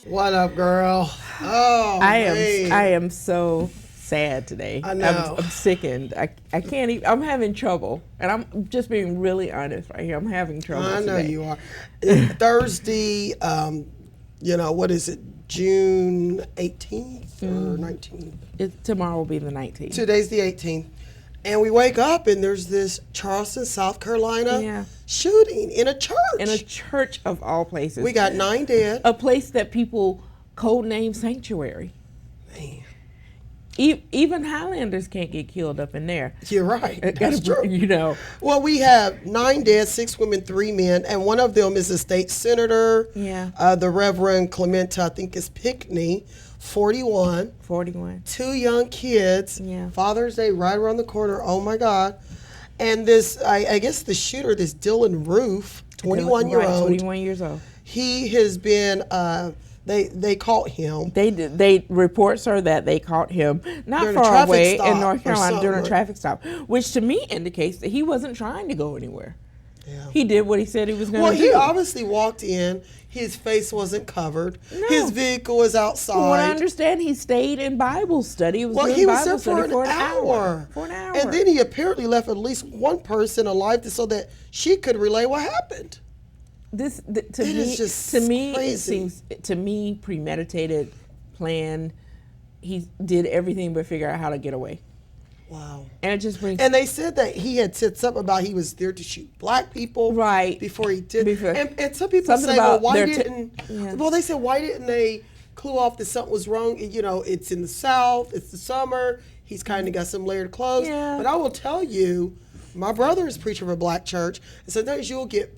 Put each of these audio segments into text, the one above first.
What up, girl? Oh, I man. am so sad today. I know. I'm sickened. I can't even. I'm having trouble, and I'm just being really honest right here. I'm having trouble. I know today. you are. Thursday, what is it? June 18th or 19th? Tomorrow will be the 19th. Today's the 18th. And we wake up and there's this Charleston, South Carolina shooting in a church. In a church of all places. We got 9 dead. A place that people codename sanctuary. Man. Even Highlanders can't get killed up in there. You're right. That's true. You know. Well, we have 9 dead, 6 women, 3 men, and one of them is a state senator. Yeah. The Reverend Clementa, I think is McKinney, 41. 41. 2 young kids. Yeah. Father's Day right around the corner. Oh my God. And this, I guess the shooter, this Dylan Roof, 21-year-old. 21 years old. He has been, they caught him. They reports are that they caught him not During a far traffic away stop in North or Carolina during a something. traffic stop, which to me indicates that he wasn't trying to go anywhere. Yeah. He did what he said he was going to do. Well, he obviously walked in. His face wasn't covered. No. His vehicle was outside. From what I understand, he stayed in Bible study. He was doing He was Bible there study for an hour. For an hour. And then he apparently left at least one person alive so that she could relay what happened. To me, crazy. it seems premeditated, planned. He did everything but figure out how to get away. Wow. And it just brings. And they said that he had said something about he was there to shoot black people. Right. Before he did. Before. And some people Something say, well, about why their didn't. yeah. Well, they said, why didn't they clue off that something was wrong? You know, it's in the South, it's the summer. He's kind of got some layered clothes. Yeah. But I will tell you, my brother is preacher of a black church. And sometimes you'll get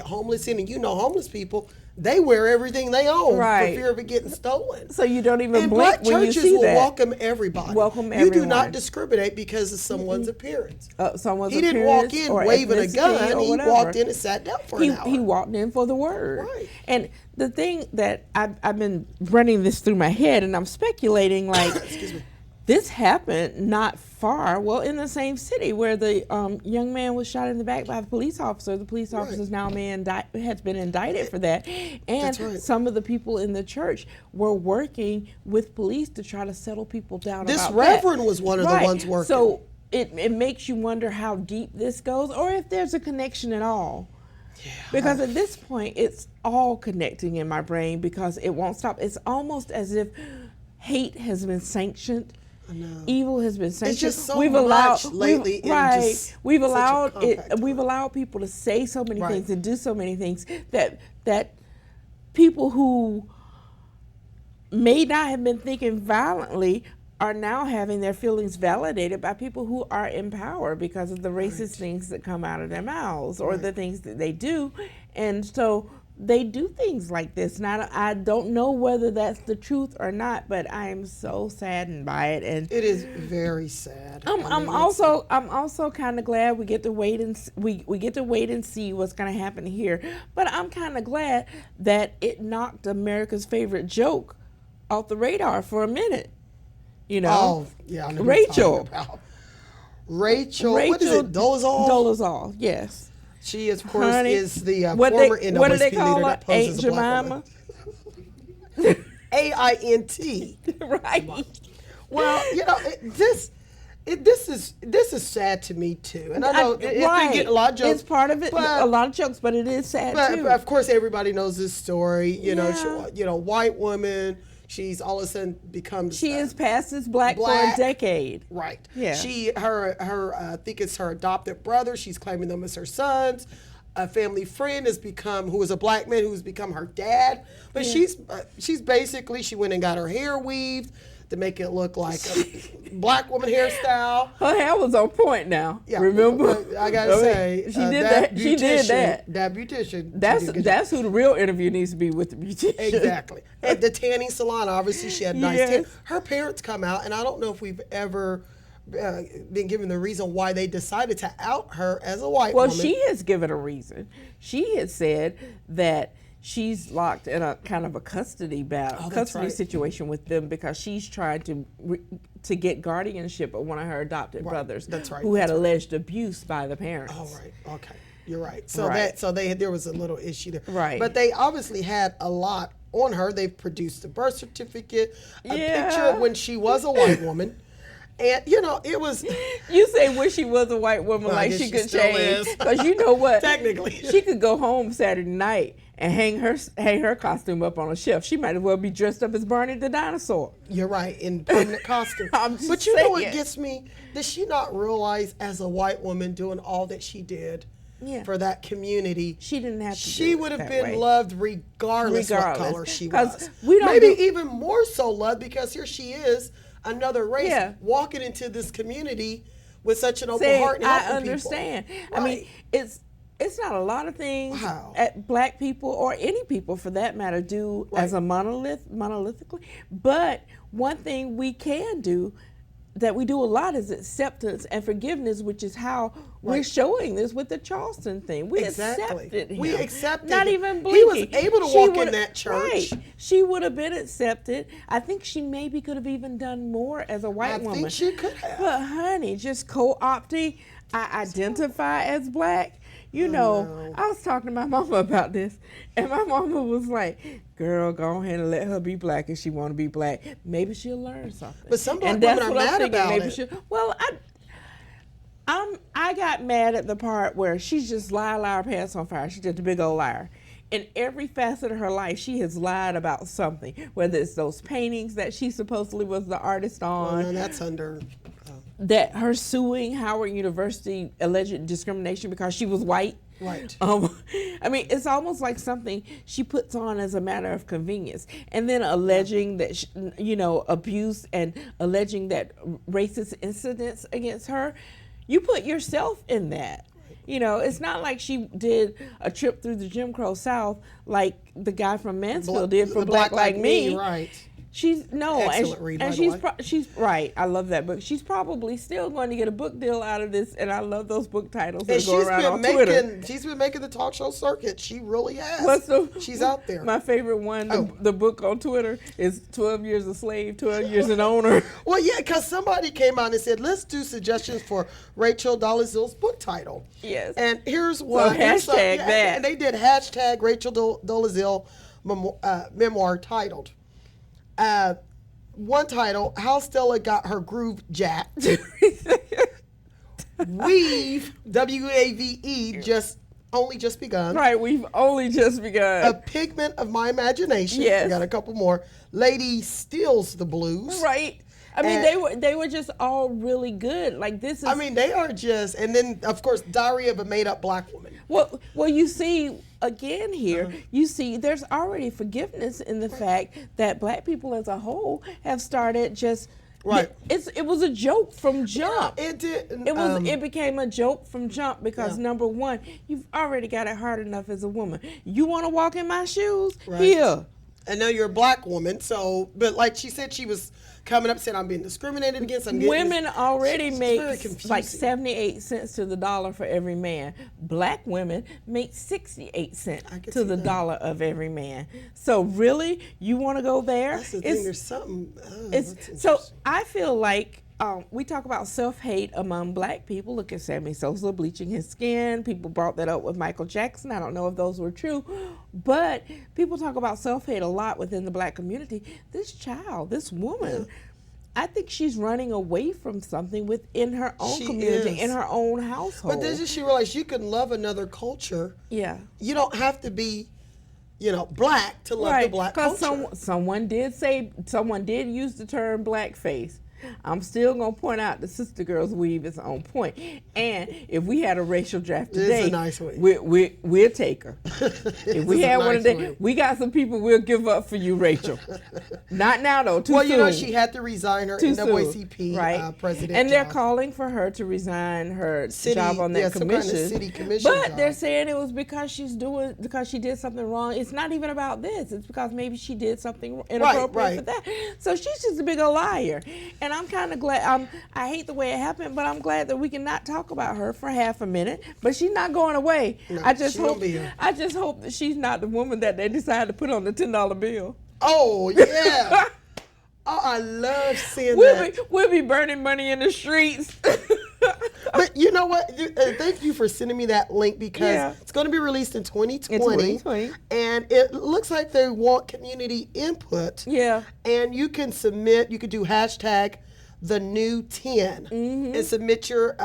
homeless in, and homeless people, they wear everything they own Right. for fear of it getting stolen. So you don't even And blink black when you churches see will that. welcome everybody. Welcome You do everyone. not discriminate because of someone's appearance. Someone's He didn't walk appearance in or waving a ethnicity gun. or He whatever. walked in and sat down for an hour. He walked in for the word. Right. And the thing that I've been running this through my head, and I'm speculating, like, Excuse me. this happened not far, in the same city where the young man was shot in the back by a police officer. The police officer is now has been indicted for that. And That's right. some of the people in the church were working with police to try to settle people down This about reverend that. was one of the Right. ones working. So it makes you wonder how deep this goes, or if there's a connection at all. Yeah. Because at this point, it's all connecting in my brain because it won't stop. It's almost as if hate has been sanctioned. I know. Evil has been sanctioned. It's just so much lately. We've such a allowed compact it. We've time. allowed people to say so many Right. things and do so many things that people who may not have been thinking violently are now having their feelings validated by people who are in power because of the racist things that come out of their mouths or the things that they do. And so they do things like this. Now, I don't know whether that's the truth or not, but I am so saddened by it. And It is very sad. I'm also kind of glad we get to wait and we get to wait and see what's going to happen here. But I'm kind of glad that it knocked America's favorite joke off the radar for a minute. You know, Oh, yeah. I know who you're Rachel. talking about. Rachel. What is it? Dolezal? Dolezal, yes. She, of course, Honey, is the what former they- what do they NAACP call leader her? that poses Aunt a black woman. Jemima? AINT. Right. Well, this is sad to me too, and I know it's been getting a lot of jokes. It's part of it, but- a lot of jokes, but it is sad But too. of course, everybody knows this story. Yeah. White woman. She's all of a sudden becomes. She is past as black for a decade. Right. Yeah. I think it's her adopted brother. She's claiming them as her sons. A family friend who is a black man who's become her dad. But she's basically, she went and got her hair weaved to make it look like a black woman hairstyle. Her hair was on point now. Yeah, Remember? I gotta say, she did that. She did that. That beautician. That's who the real interview needs to be with, the beautician. Exactly. At the tanning salon, obviously she had nice Yes. tan. Her parents come out, and I don't know if we've ever been given the reason why they decided to out her as a white Well, woman. she has given a reason. She has said that she's locked in a kind of a custody right. situation with them because she's trying to get guardianship of one of her adopted brothers. That's right. Who had alleged abuse by the parents. Oh, right. Okay. You're right. So Right. there was a little issue there. Right. But they obviously had a lot on her. They've produced a birth certificate, a Yeah. picture of when she was a white woman. And, you know, it was... You say when she was a white woman, Well, I like guess she she could still change. is. Because you know what? Technically. She could go home Saturday night and hang her costume up on a shelf. She might as well be dressed up as Barney the dinosaur. You're right, in permanent costume. I'm just But you know what saying. gets me? Does she not realize, as a white woman doing all that she did Yeah. for that community, She didn't have to do she it would have that been way. loved regardless what Regardless. color she 'Cause was. we don't Maybe do- even more so loved, because here she is, another race, Yeah. walking into this community with such an open Saying, heart and I helping understand. people. I mean, Right. it's not a lot of things Wow. that black people or any people for that matter do Right. as a monolithically. But one thing we can do that we do a lot is acceptance and forgiveness, which is how we're Right. showing this with the Charleston thing. We Exactly. accepted him. We accepted Not him. even He blinking. was able to She walk in would've- that church. Right. She would have been accepted. I think she maybe could have even done more as a white I woman. think she could have. But honey, just co-opting, I identify as black. You know, know. I was talking to my mama about this, and my mama was like, "Girl, go ahead and let her be black if she want to be black. Maybe she'll learn something." But some black And that's women are what I'm mad thinking, about maybe it. Well, I got mad at the part where she's just liar, her pants on fire. She's just a big old liar. In every facet of her life, she has lied about something, whether it's those paintings that she supposedly was the artist on, Well, no, that's under... that her suing Howard University alleged discrimination because she was white. Right. I mean, it's almost like something she puts on as a matter of convenience, and then alleging that abuse and alleging that racist incidents against her. You put yourself in that. You know, it's not like she did a trip through the Jim Crow South like the guy from Mansfield did for The Black Like Me. Right. She's no, Excellent read, by and the she's way. she's right. I love that book. She's probably still going to get a book deal out of this, and I love those book titles that And go around on Twitter. she's been making the talk show circuit. She really has. What's the- She's out there. My favorite one, Oh. the book on Twitter, is 12 Years a Slave, 12 Years an Owner. Well, yeah, because somebody came out and said, let's do suggestions for Rachel Dolezal's book title. Yes. And here's one. hashtag that. And they did hashtag Rachel Dolezal memoir titled. One title, How Stella Got Her Groove Jacked. Weave, W-A-V-E, only just begun. Right, we've only just A begun. Pigment of My Imagination. Yes. We got a couple more. Lady Steals the Blues. Right. I mean, And- they were just all really good. Like this is. I mean, they are just, and then of course, Diary of a Made Up Black Woman. Well, you see again here. You see, there's already forgiveness in the fact that black people as a whole have started just. Right. It was a joke from jump. It did. It became a joke from jump because Yeah. number one, you've already got it hard enough as a woman. You want to walk in my shoes? Right. Here. I know you're a black woman, so, but like she said, she was coming up saying, I'm being discriminated against. I'm getting Women this. already It's make very confusing. like 78 cents to the dollar for every man. Black women make 68 cents I can to see the that. dollar of every man. So really, you want to go there? That's the thing. There's something. Oh, It's that's so interesting. I feel like we talk about self-hate among black people. Look at Sammy Sosa bleaching his skin. People brought that up with Michael Jackson. I don't know if those were true, but people talk about self-hate a lot within the black community. This woman, I think she's running away from something within her own She community, is. in her own household. But then she realized you can love another culture. Yeah. You don't have to be, black to love the black culture. Someone did use the term blackface. I'm still gonna point out the sister girl's weave is on point. And if we had a racial draft It's a today, nice weave. we'll take her. If we It's a had one nice today, weave. we got some people we'll give up for you, Rachel. Not now though. Too Well, soon. she had to resign her Too soon, NAACP right? president And they're job. calling for her to resign her City- job on that yeah, some kind of commission. city commission But job. they're saying it was because she did something wrong. It's not even about this. It's because maybe she did something inappropriate right. for that. So she's just a big old liar. And I'm kind of glad. I hate the way it happened, but I'm glad that we can not talk about her for half a minute. But she's not going away. No, I just she gonna hope. be here. I just hope that she's not the woman that they decide to put on the $10 bill. Oh, yeah. Oh, I love seeing that. We'll be burning money in the streets. But you know what? Thank you for sending me that link because it's going to be released in 2020. And it looks like they want community input. Yeah. And you can submit, you could do hashtag the new 10 and submit your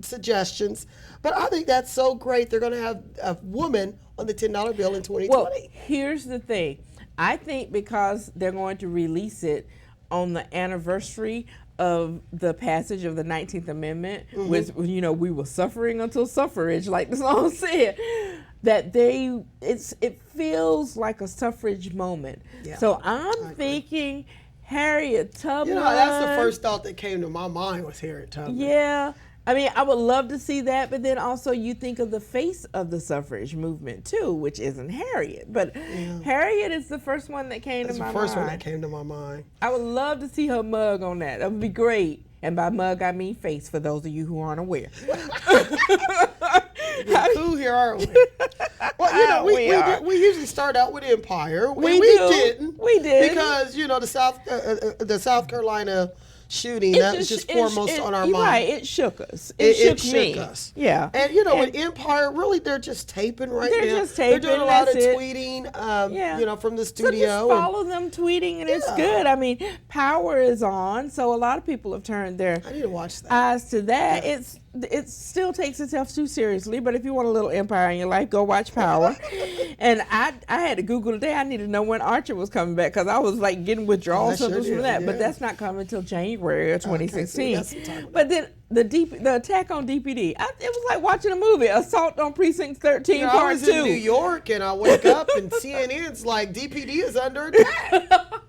suggestions. But I think that's so great. They're going to have a woman on the $10 bill in 2020. Well, here's the thing. I think because they're going to release it on the anniversary of the passage of the 19th Amendment, which, you know, we were suffering until suffrage, like the song said, that it feels like a suffrage moment. Yeah, so I'm thinking Harriet Tubman. You know, that's the first thought that came to my mind was Harriet Tubman. Yeah. I mean, I would love to see that, but then also you think of the face of the suffrage movement too, which isn't Harriet. But Harriet is the first one that came to my mind. That's the first one that came to my mind. I would love to see her mug on that. That would be great. And by mug, I mean face, for those of you who aren't aware. We're cool here, aren't we? Well, you know, we usually start out with Empire. We didn't. We did. Because, you know, the South Carolina shooting, that was just foremost on our mind. Right, it shook us. It shook us. Yeah. And, you know, with Empire, really, they're just taping now. They're just taping. They're doing a lot of tweeting, you know, from the studio. So just follow them tweeting, and it's good. I mean, Power is on, so a lot of people have turned their eyes to that. Yeah. It still takes itself too seriously, but if you want a little Empire in your life, go watch Power. And I had to Google today. I need to know when Archer was coming back because I was like getting withdrawal symptoms from that. Yeah. But that's not coming until January of 2016. Okay, but then the attack on DPD, it was like watching a movie, Assault on Precinct 13 Part 2. I was in New York and I wake up and CNN's like DPD is under attack.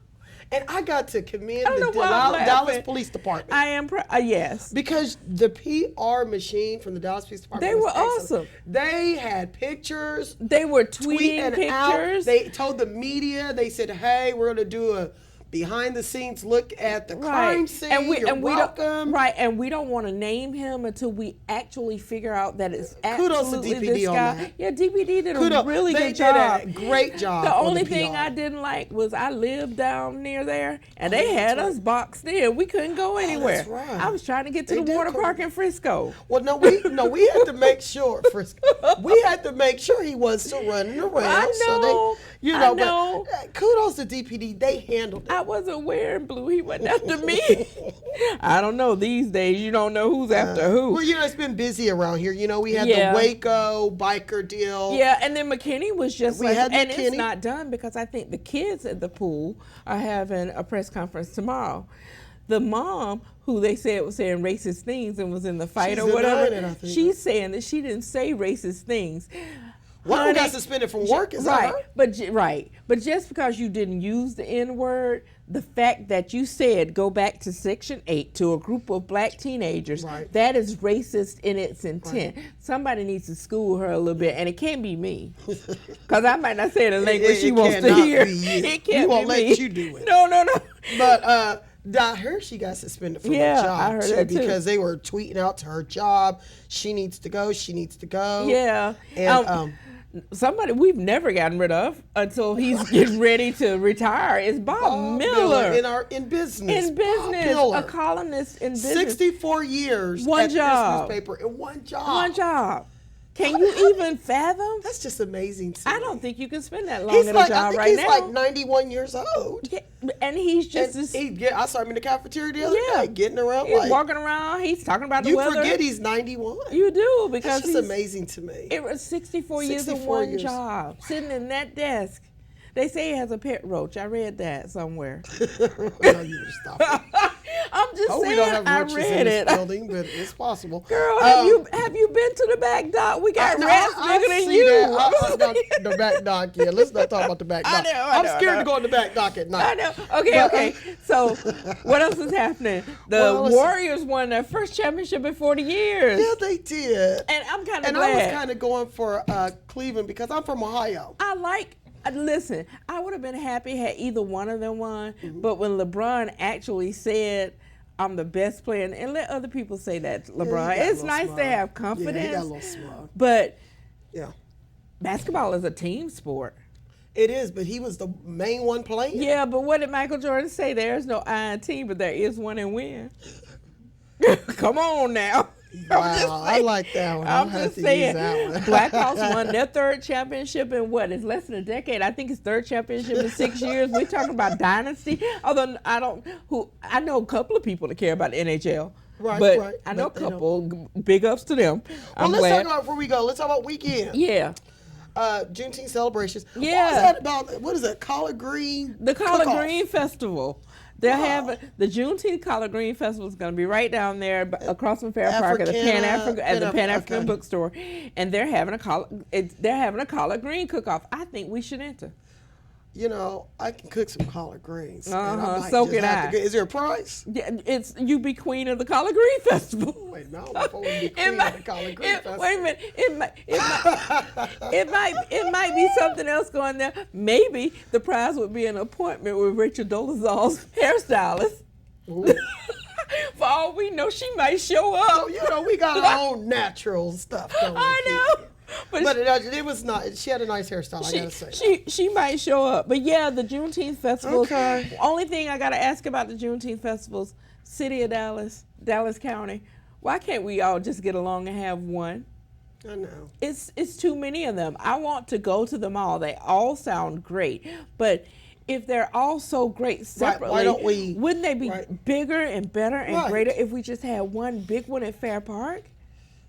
And I got to commend the Dallas Police Department. I am, yes. Because the PR machine from the Dallas Police Department was awesome. They had pictures. They were tweeting pictures. Out. They told the media, they said, hey, we're going to do a behind-the-scenes look at the crime scene. And we welcome. And we don't want to name him until we actually figure out that it's absolutely kudos to DPD this on guy. that. Yeah, DPD did a really good job. They did a great job. The only thing I didn't like was I lived down near there, and they had us boxed in. We couldn't go anywhere. That's right. I was trying to get to the water park in Frisco. Well, we had to make sure we had to make sure he was still running around. I know. So but kudos to DPD. They handled it. I wasn't wearing blue. He wasn't after me. I don't know. These days, you don't know who's after who. Well, you know, it's been busy around here. You know, we had the Waco biker deal. Yeah, and then McKinney was just and it's not done because I think the kids at the pool are having a press conference tomorrow. The mom, who they said was saying racist things and was in the fight or whatever, she's saying that she didn't say racist things. One got suspended from work, is that right? But just because you didn't use the N-word, the fact that you said go back to Section 8 to a group of black teenagers, that is racist in its intent. Somebody needs to school her a little bit, and it can't be me, because I might not say the language she wants to hear. It can't be me. We won't let you do it. No. But I heard she got suspended from her job I heard too, because they were tweeting out to her job. She needs to go. She needs to go. Yeah. And somebody we've never gotten rid of until he's getting ready to retire is Bob Miller. In business. A columnist in business. 64 years. One job. Newspaper and one job. One job. Can you even fathom? That's just amazing to me. I don't think you can spend that long at a job right now. He's like 91 years old. Yeah, and he's just I saw him in the cafeteria the other day, getting around. He's walking around. He's talking about the weather. You forget he's 91. You do, because that's just amazing to me. It was 64 years of one job, sitting in that desk. They say he has a pet roach. I read that somewhere. Well, you stop it. I'm just saying. We don't have I roaches read in it. this building, but it's possible. Girl, have you been to the back dock? We got rats bigger than you. I've seen the back dock. Yeah, let's not talk about the back dock. I'm scared to go on the back dock at night. I know. Okay. So, what else is happening? The Warriors won their first championship in 40 years. Yeah, they did. And I'm kind of glad. And I was kind of going for Cleveland because I'm from Ohio. Listen, I would have been happy had either one of them won, but when LeBron actually said, I'm the best player, and let other people say that, LeBron. It's nice to have confidence. Yeah, he got a little smug. But basketball is a team sport. It is, but he was the main one playing. Yeah, but what did Michael Jordan say? There's no I in team, but there is one in win. Come on now. Wow, I like that one. I'm I'll have just to saying, use that one. Blackhawks won their third championship in what? It's less than a decade. I think it's third championship in 6 years. We're talking about dynasty. Although I know a couple of people that care about the NHL. Right, but right. I know But a couple. Big ups to them. Well, I'm let's glad. talk about before we go. Let's talk about weekend. Yeah. Juneteenth celebrations. Yeah. What was that about? What is it? Collard Green? The Collard Cook-Off. Green Festival. They're Wow. having the Juneteenth Collard Green Festival is going to be right down there across from Fair Park at the Pan African okay. bookstore, and they're having a collard green cook-off. I think we should enter. You know, I can cook some collard greens. and I Uh-huh, might so just can have to I. get- Is there a price? Yeah, it's you be queen of the Collard Green Festival. Wait, no, before we be queen of the collard green festival. Wait a minute. It might be something else going there. Maybe the prize would be an appointment with Rachel Dolezal's hairstylist. Ooh. For all we know, she might show up. So, you know, we got our own natural stuff going. I know. But it was not. She had a nice hairstyle, I gotta say. She might show up. But yeah, the Juneteenth festival. Okay. Only thing I gotta ask about the Juneteenth festivals, City of Dallas, Dallas County. Why can't we all just get along and have one? I know. It's too many of them. I want to go to them all. They all sound great. But if they're all so great separately, why don't we- wouldn't they be bigger and better and Right. greater if we just had one big one at Fair Park?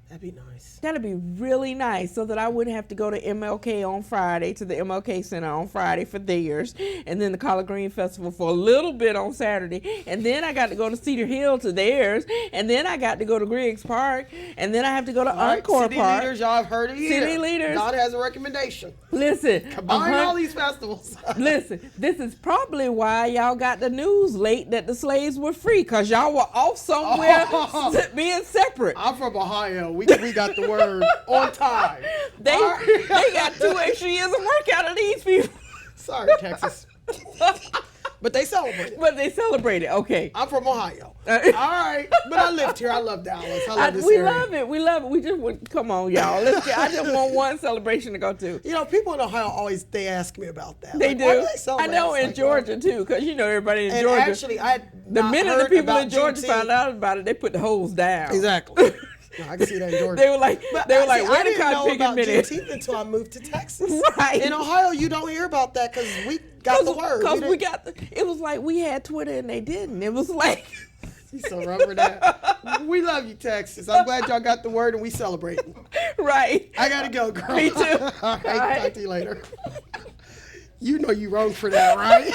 That'd be nice. That'd be really nice, so that I wouldn't have to go to MLK on Friday, to the MLK Center on Friday for theirs, and then the Collard Green Festival for a little bit on Saturday, and then I got to go to Cedar Hill to theirs, and then I got to go to Griggs Park, and then I have to go to All right, Encore city Park. leaders, y'all have heard it here. City leaders. God has a recommendation. Listen, Combine all these festivals. listen, this is probably why y'all got the news late that the slaves were free, because y'all were off somewhere being separate. I'm from Ohio. We got the word on time. They got 2 extra years of work out of these people. Sorry, Texas. But they celebrated. But they celebrated. Okay. I'm from Ohio. All right. But I lived here. I love Dallas. I love this We area. love it. We love it. We just would come on, y'all. I just want one celebration to go to. You know, people in Ohio they ask me about that. They Like, do. why they celebrate? I know It's in like, Georgia too, because you know everybody in And Georgia. actually, I had The not minute the heard people about in Georgia Juneteenth. found out about it, they put the hose down. Exactly. No, I can see that in Georgia. They were like, I where the didn't know cotton about picking minute? Juneteenth until I moved to Texas. Right. In Ohio, you don't hear about that because we got the word. Because We we didn't- got, it was like we had Twitter and they didn't. It was like, You so rubber that. We love you, Texas. I'm glad y'all got the word and we celebrating. right. I gotta go, girl. Me too. All right, Bye. talk to you later. You know you wrong for that, right?